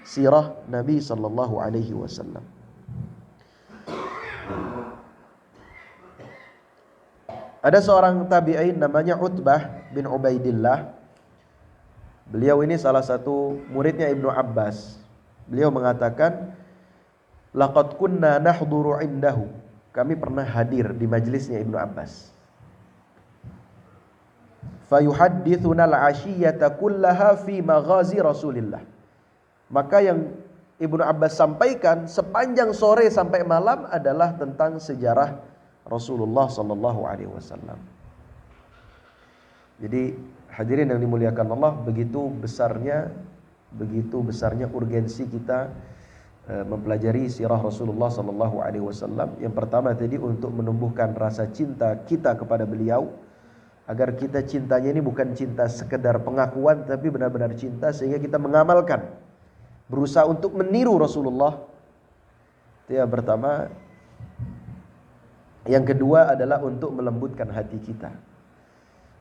S1: sirah Nabi sallallahu alaihi wasallam. Ada seorang tabi'in namanya Utbah bin Ubaidillah. Beliau ini salah satu muridnya Ibnu Abbas. Beliau mengatakan, laqad kunna nahduru indahu. Kami pernah hadir di majelisnya Ibnu Abbas. Fayuhaddithuna al-'ashiyata kullaha fi maghazi Rasulillah. Maka yang Ibnu Abbas sampaikan sepanjang sore sampai malam adalah tentang sejarah Rasulullah sallallahu alaihi wasallam. Jadi hadirin yang dimuliakan Allah, begitu besarnya urgensi kita mempelajari sirah Rasulullah sallallahu alaihi wasallam. Yang pertama tadi untuk menumbuhkan rasa cinta kita kepada beliau, agar kita cintanya ini bukan cinta sekedar pengakuan, tapi benar-benar cinta sehingga kita mengamalkan, berusaha untuk meniru Rasulullah. Itu yang pertama. Yang kedua adalah untuk melembutkan hati kita,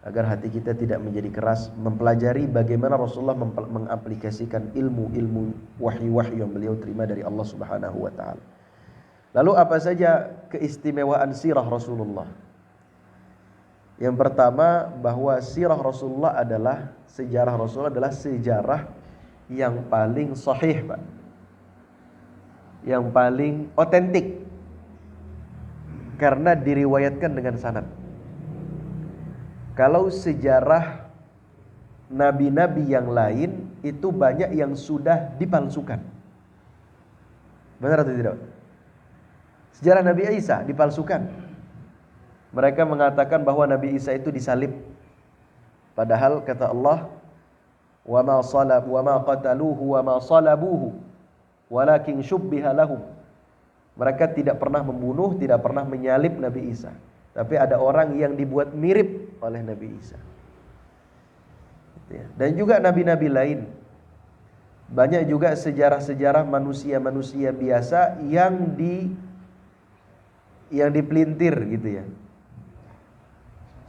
S1: agar hati kita tidak menjadi keras, mempelajari bagaimana Rasulullah mengaplikasikan ilmu-ilmu wahyu-wahyu yang beliau terima dari Allah Subhanahu wa taala. Lalu apa saja keistimewaan sirah Rasulullah? Yang pertama, bahwa sirah Rasulullah adalah sejarah yang paling sahih, Pak. Yang paling otentik. Karena diriwayatkan dengan sanad. Kalau sejarah nabi-nabi yang lain itu banyak yang sudah dipalsukan. Benar atau tidak? Sejarah Nabi Isa dipalsukan. Mereka mengatakan bahwa Nabi Isa itu disalib. Padahal kata Allah, "Wa ma qataluhu wa ma salabuhu, walakin syubbiha lahum." Mereka tidak pernah membunuh, tidak pernah menyalib Nabi Isa. Tapi ada orang yang dibuat mirip oleh Nabi Isa. Dan juga nabi-nabi lain. Banyak juga sejarah-sejarah manusia-manusia biasa yang dipelintir gitu ya.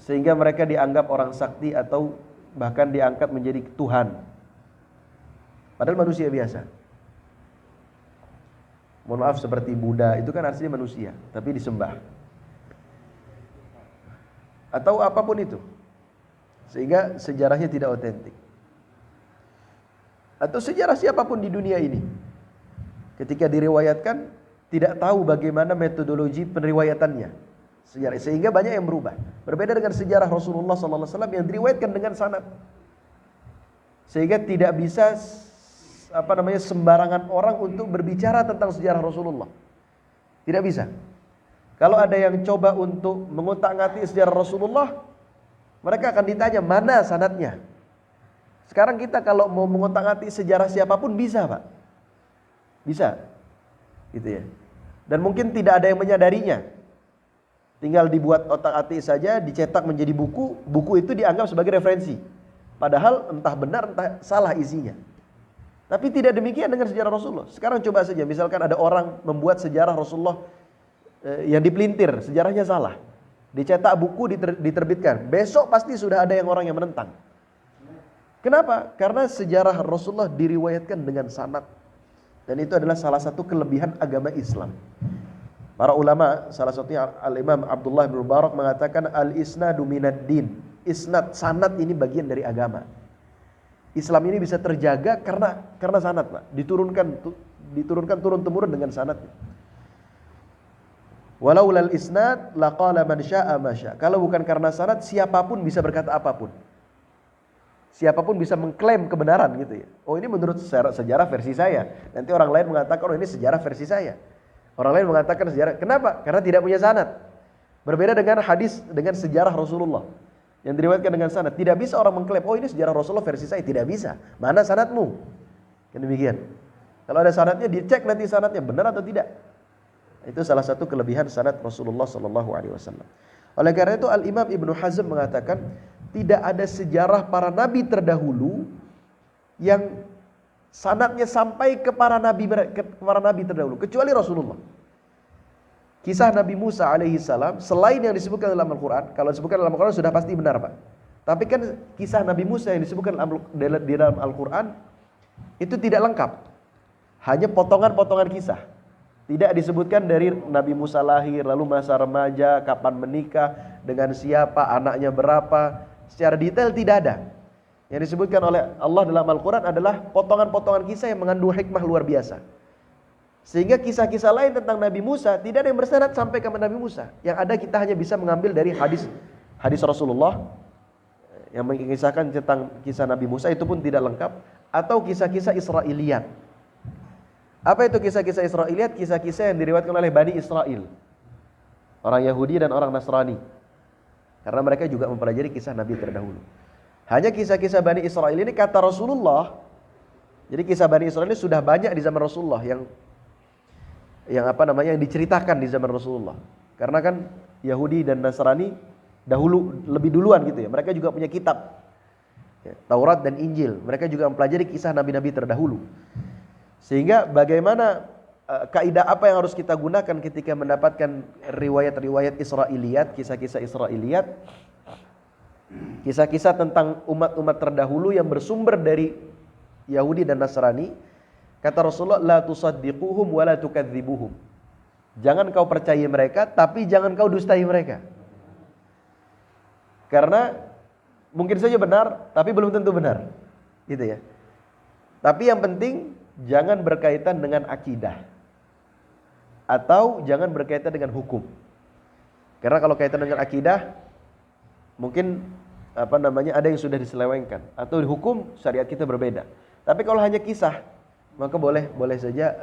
S1: Sehingga mereka dianggap orang sakti atau bahkan diangkat menjadi Tuhan. Padahal manusia biasa. Mohon maaf, seperti Buddha, itu kan aslinya manusia, tapi disembah. Atau apapun itu. Sehingga sejarahnya tidak otentik. atau sejarah siapapun di dunia ini, ketika diriwayatkan tidak tahu bagaimana metodologi penriwayatannya sejarah, sehingga banyak yang berubah. Berbeda dengan sejarah Rasulullah SAW yang diriwayatkan dengan sanad, sehingga tidak bisa sembarangan orang untuk berbicara tentang sejarah Rasulullah. Tidak bisa. Kalau ada yang coba untuk mengutak-ngatik sejarah Rasulullah, mereka akan ditanya mana sanadnya. Sekarang kita kalau mau mengotak-atik sejarah siapapun bisa, Pak. Bisa. Gitu ya. Dan mungkin tidak ada yang menyadarinya. Tinggal dibuat otak-atik saja, dicetak menjadi buku, buku itu dianggap sebagai referensi. Padahal entah benar entah salah isinya. Tapi tidak demikian dengan sejarah Rasulullah. Sekarang coba saja, misalkan ada orang membuat sejarah Rasulullah yang dipelintir, sejarahnya salah. Dicetak buku, diterbitkan. Besok pasti sudah ada orang yang menentang. Kenapa? Karena sejarah Rasulullah diriwayatkan dengan sanad. Dan itu adalah salah satu kelebihan agama Islam. Para ulama, salah satunya Al-Imam Abdullah bin Mubarak mengatakan al-isnadu minad din. Isnad, sanad ini bagian dari agama. Islam ini bisa terjaga karena sanad, Pak. Diturunkan turun-temurun dengan sanad. Walaulal isnad laqala man syaa ma syaa. Kalau bukan karena sanad, siapapun bisa berkata apapun. Siapapun bisa mengklaim kebenaran gitu ya. Oh, ini menurut sejarah versi saya. Nanti orang lain mengatakan oh ini sejarah versi saya. Orang lain mengatakan sejarah. Kenapa? Karena tidak punya sanad. Berbeda dengan hadis dengan sejarah Rasulullah yang diriwayatkan dengan sanad. Tidak bisa orang mengklaim oh ini sejarah Rasulullah versi saya. Tidak bisa. Mana sanadmu? Kan demikian. Kalau ada sanadnya dicek nanti sanadnya benar atau tidak. Itu salah satu kelebihan sanad Rasulullah SAW. Oleh karena itu Al-Imam Ibnu Hazm mengatakan tidak ada sejarah para nabi terdahulu yang sanadnya sampai ke para nabi terdahulu kecuali Rasulullah. Kisah Nabi Musa alaihi salam selain yang disebutkan dalam Al-Quran, kalau disebutkan dalam Al-Quran sudah pasti benar, Pak. Tapi kan kisah Nabi Musa yang disebutkan di dalam Al-Quran itu tidak lengkap. Hanya potongan-potongan kisah. Tidak disebutkan dari Nabi Musa lahir, lalu masa remaja, kapan menikah, dengan siapa, anaknya berapa. Secara detail tidak ada. Yang disebutkan oleh Allah dalam Al-Quran adalah potongan-potongan kisah yang mengandung hikmah luar biasa. Sehingga kisah-kisah lain tentang Nabi Musa tidak ada yang bersanad sampai ke Nabi Musa. Yang ada kita hanya bisa mengambil dari hadis Rasulullah yang mengisahkan tentang kisah Nabi Musa, itu pun tidak lengkap. Atau kisah-kisah Israiliyat. Apa itu kisah-kisah Israiliyat? Kisah-kisah yang diriwayatkan oleh Bani Israel, orang Yahudi dan orang Nasrani. Karena mereka juga mempelajari kisah Nabi terdahulu. Hanya kisah-kisah Bani Israel ini kata Rasulullah. Jadi kisah Bani Israel ini sudah banyak di zaman Rasulullah yang diceritakan di zaman Rasulullah. Karena kan Yahudi dan Nasrani lebih duluan gitu ya. Mereka juga punya kitab, Taurat dan Injil. Mereka juga mempelajari kisah nabi-nabi terdahulu. Sehingga bagaimana kaidah apa yang harus kita gunakan ketika mendapatkan riwayat-riwayat Israiliyat, kisah-kisah Israiliyat, kisah-kisah tentang umat-umat terdahulu yang bersumber dari Yahudi dan Nasrani. Kata Rasulullah, la tusaddiquhum wa la tukadzibuhum. Jangan kau percaya mereka, tapi jangan kau dustai mereka. Karena mungkin saja benar, tapi belum tentu benar. Gitu ya. Tapi yang penting jangan berkaitan dengan akidah. Atau jangan berkaitan dengan hukum. Karena kalau kaitan dengan akidah, mungkin ada yang sudah diselewengkan. Atau hukum syariat kita berbeda. Tapi kalau hanya kisah, maka boleh saja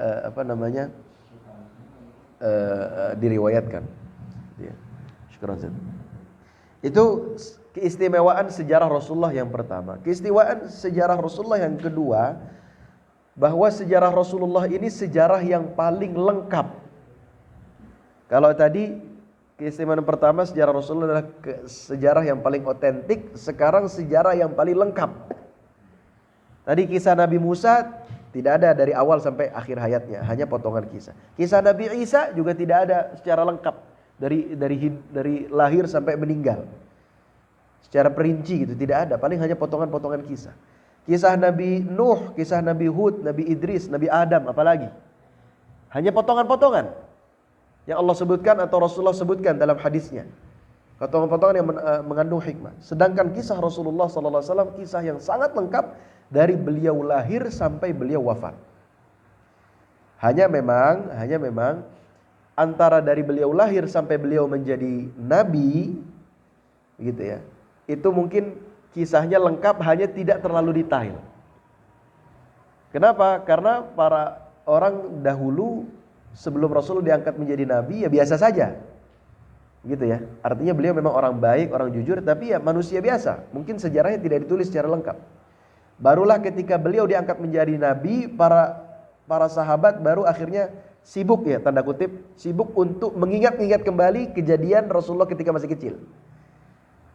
S1: diriwayatkan. Ya. Syukran. Itu keistimewaan sejarah Rasulullah yang pertama. Keistimewaan sejarah Rasulullah yang kedua, bahwa sejarah Rasulullah ini sejarah yang paling lengkap. Kalau tadi keistimewaan pertama sejarah Rasulullah adalah sejarah yang paling otentik, sekarang sejarah yang paling lengkap. Tadi kisah Nabi Musa tidak ada dari awal sampai akhir hayatnya, hanya potongan kisah. Kisah Nabi Isa juga tidak ada secara lengkap dari lahir sampai meninggal. Secara perinci gitu tidak ada, paling hanya potongan-potongan kisah. Kisah Nabi Nuh, kisah Nabi Hud, Nabi Idris, Nabi Adam, apalagi. Hanya potongan-potongan yang Allah sebutkan atau Rasulullah sebutkan dalam hadisnya. potongan-potongan yang mengandung hikmah. Sedangkan kisah Rasulullah sallallahu alaihi wasallam kisah yang sangat lengkap dari beliau lahir sampai beliau wafat. Hanya memang antara dari beliau lahir sampai beliau menjadi nabi gitu ya. Itu mungkin kisahnya lengkap, hanya tidak terlalu detail. Kenapa? Karena para orang dahulu sebelum Rasul diangkat menjadi nabi ya biasa saja. Gitu ya. Artinya beliau memang orang baik, orang jujur, tapi ya manusia biasa. Mungkin sejarahnya tidak ditulis secara lengkap. Barulah ketika beliau diangkat menjadi nabi, para sahabat baru akhirnya sibuk ya, tanda kutip, sibuk untuk mengingat-ingat kembali kejadian Rasulullah ketika masih kecil.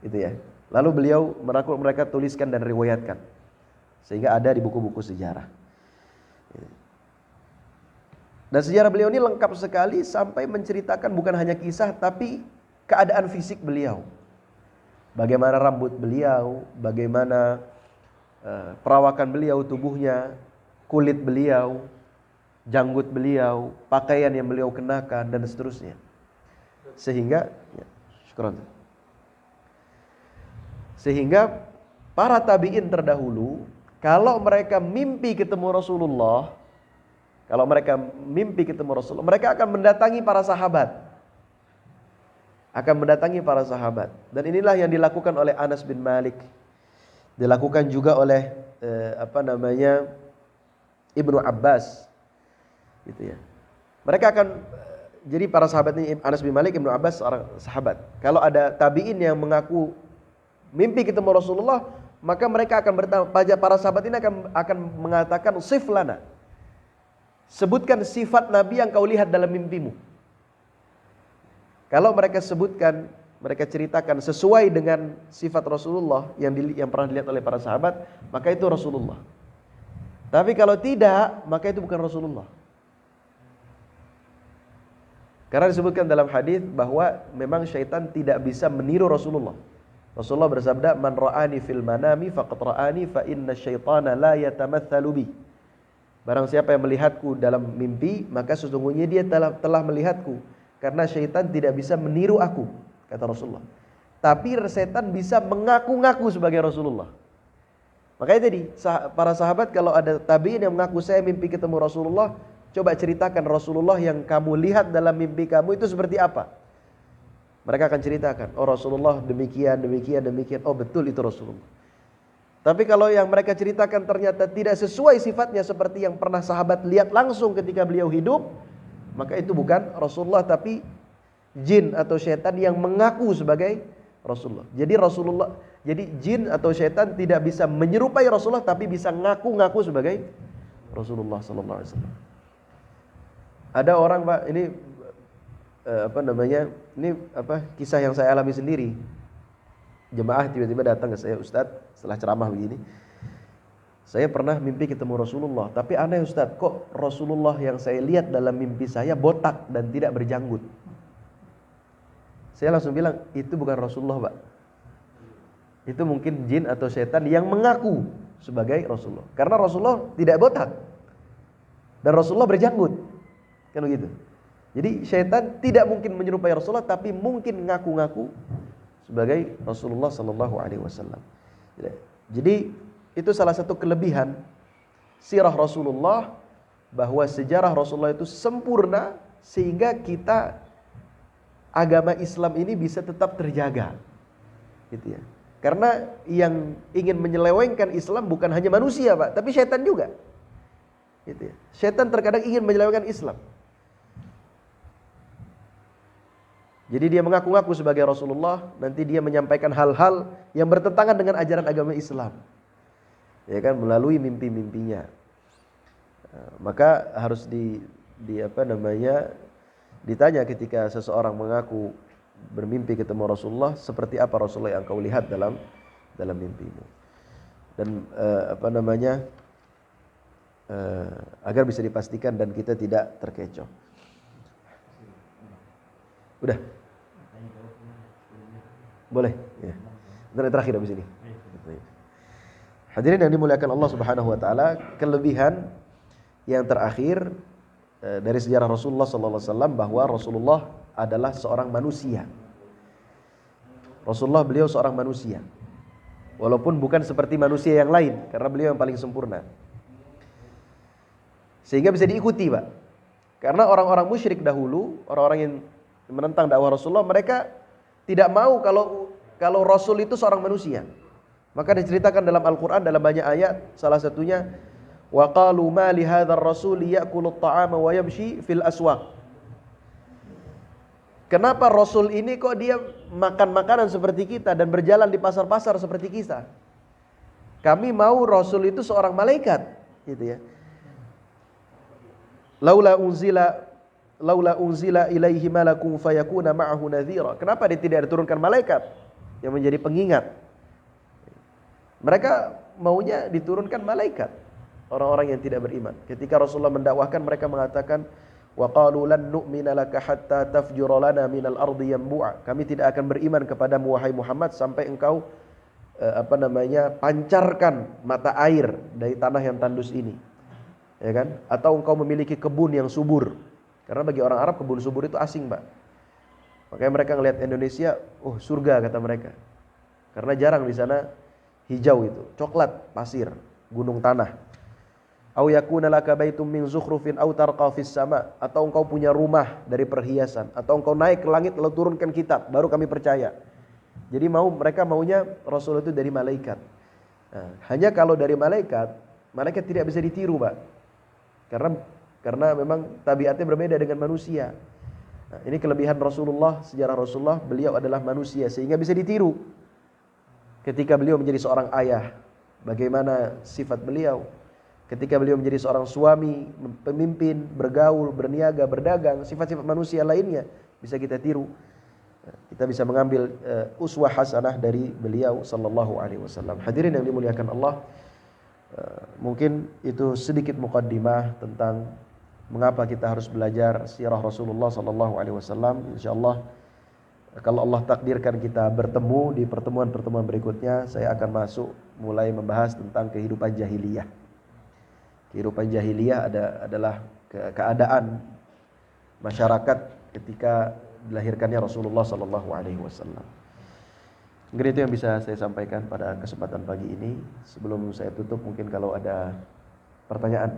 S1: Gitu ya. Lalu beliau mereka tuliskan dan riwayatkan. Sehingga ada di buku-buku sejarah. Dan sejarah beliau ini lengkap sekali sampai menceritakan bukan hanya kisah tapi keadaan fisik beliau. Bagaimana rambut beliau, bagaimana perawakan beliau, tubuhnya, kulit beliau, janggut beliau, pakaian yang beliau kenakan dan seterusnya. Sehingga para tabi'in terdahulu kalau mereka mimpi ketemu Rasulullah, mereka akan mendatangi para sahabat. Dan inilah yang dilakukan oleh Anas bin Malik. Dilakukan juga oleh Ibnu Abbas. Gitu ya. Mereka akan jadi para sahabat ini, Anas bin Malik, Ibnu Abbas seorang sahabat. Kalau ada tabi'in yang mengaku mimpi ketemu Rasulullah, maka mereka akan bertanya, para sahabat ini akan mengatakan sif lana. Sebutkan sifat Nabi yang kau lihat dalam mimpimu. Kalau mereka sebutkan, mereka ceritakan sesuai dengan sifat Rasulullah yang pernah dilihat oleh para sahabat, maka itu Rasulullah. Tapi kalau tidak, maka itu bukan Rasulullah. Karena disebutkan dalam hadis bahwa memang syaitan tidak bisa meniru Rasulullah. Rasulullah bersabda, "Man ra'ani fil manami faqad ra'ani fa inna syaitana la yatamatsalu bi." Barang siapa yang melihatku dalam mimpi, maka sesungguhnya dia telah melihatku. Karena syaitan tidak bisa meniru aku, kata Rasulullah. Tapi setan bisa mengaku-ngaku sebagai Rasulullah. Makanya tadi, para sahabat kalau ada tabi'in yang mengaku saya mimpi ketemu Rasulullah, coba ceritakan Rasulullah yang kamu lihat dalam mimpi kamu itu seperti apa. Mereka akan ceritakan, oh Rasulullah demikian. Oh betul itu Rasulullah. Tapi kalau yang mereka ceritakan ternyata tidak sesuai sifatnya seperti yang pernah sahabat lihat langsung ketika beliau hidup, maka itu bukan Rasulullah tapi jin atau syaitan yang mengaku sebagai Rasulullah. Jadi jin atau syaitan tidak bisa menyerupai Rasulullah tapi bisa ngaku-ngaku sebagai Rasulullah sallallahu alaihi wasallam. Ada orang, Pak, ini kisah yang saya alami sendiri. Jemaah tiba-tiba datang ke saya, Ustadz, setelah ceramah begini, saya pernah mimpi ketemu Rasulullah, tapi aneh Ustadz, kok Rasulullah yang saya lihat dalam mimpi saya botak dan tidak berjanggut. Saya langsung bilang, itu bukan Rasulullah, Pak. Itu mungkin jin atau setan yang mengaku sebagai Rasulullah. Karena Rasulullah tidak botak dan Rasulullah berjanggut. Kan begitu. Jadi setan tidak mungkin menyerupai Rasulullah, tapi mungkin ngaku-ngaku sebagai Rasulullah sallallahu alaihi wasallam. Jadi itu salah satu kelebihan sirah Rasulullah, bahwa sejarah Rasulullah itu sempurna sehingga kita agama Islam ini bisa tetap terjaga. Gitu ya. Karena yang ingin menyelewengkan Islam bukan hanya manusia, Pak, tapi setan juga. Gitu ya. Setan terkadang ingin menyelewengkan Islam. Jadi dia mengaku-ngaku sebagai Rasulullah, nanti dia menyampaikan hal-hal yang bertentangan dengan ajaran agama Islam. Ya kan, melalui mimpi-mimpinya. Maka harus ditanya ketika seseorang mengaku bermimpi ketemu Rasulullah, seperti apa Rasulullah yang kau lihat dalam mimpimu. Dan agar bisa dipastikan dan kita tidak terkecoh. Udah? Boleh? Ya. Terakhir habis ini. Hadirin yang dimuliakan Allah Subhanahu wa taala, kelebihan yang terakhir dari sejarah Rasulullah sallallahu alaihi wasallam, bahwa Rasulullah adalah seorang manusia. Rasulullah beliau seorang manusia. Walaupun bukan seperti manusia yang lain, karena beliau yang paling sempurna. Sehingga bisa diikuti, Pak. Karena orang-orang musyrik dahulu, orang-orang yang menentang dakwah Rasulullah, mereka tidak mau kalau Rasul itu seorang manusia. Maka diceritakan dalam Al-Quran dalam banyak ayat, salah satunya wa qalu ma li hadzal rasul ya'kulu at-ta'ama wa yamshi fil aswaq. Kenapa Rasul ini kok dia makan makanan seperti kita dan berjalan di pasar-pasar seperti kita? Kami mau Rasul itu seorang malaikat, gitu ya. Laula unzila ilaihi malakun fayakuna ma'ahu nadhira. Kenapa dia tidak diturunkan malaikat yang menjadi pengingat? Mereka maunya diturunkan malaikat, orang-orang yang tidak beriman. Ketika Rasulullah mendakwahkan, mereka mengatakan wa qalu lan nu'mina laka hatta tafjura lana minal ardi yanbu'a. Kami tidak akan beriman kepadamu wahai Muhammad sampai engkau pancarkan mata air dari tanah yang tandus ini. Ya kan? Atau engkau memiliki kebun yang subur. Karena bagi orang Arab kebun subur itu asing, Pak. Makanya mereka ngelihat Indonesia, oh surga kata mereka. Karena jarang di sana hijau itu, coklat, pasir, gunung tanah. Au yakuna laka baitum min zukhrufin aw tarqa fis sama, atau engkau punya rumah dari perhiasan, atau engkau naik ke langit lalu turunkan kitab, baru kami percaya. Jadi mereka maunya Rasul itu dari malaikat. Nah, hanya kalau dari malaikat tidak bisa ditiru, Pak. Karena memang tabiatnya berbeda dengan manusia. Nah, ini kelebihan Rasulullah, sejarah Rasulullah, beliau adalah manusia sehingga bisa ditiru. Ketika beliau menjadi seorang ayah, bagaimana sifat beliau? Ketika beliau menjadi seorang suami, pemimpin, bergaul, berniaga, berdagang, sifat-sifat manusia lainnya bisa kita tiru. Kita bisa mengambil uswah hasanah dari beliau sallallahu alaihi wasallam. Hadirin yang dimuliakan Allah, mungkin itu sedikit muqaddimah tentang mengapa kita harus belajar sirah Rasulullah sallallahu alaihi wasallam. Insyaallah kalau Allah takdirkan kita bertemu di pertemuan-pertemuan berikutnya, saya akan masuk mulai membahas tentang kehidupan jahiliyah. Kehidupan jahiliyah adalah keadaan masyarakat ketika dilahirkannya Rasulullah sallallahu alaihi wasallam. Mungkin itu yang bisa saya sampaikan pada kesempatan pagi ini. Sebelum saya tutup, mungkin kalau ada pertanyaan.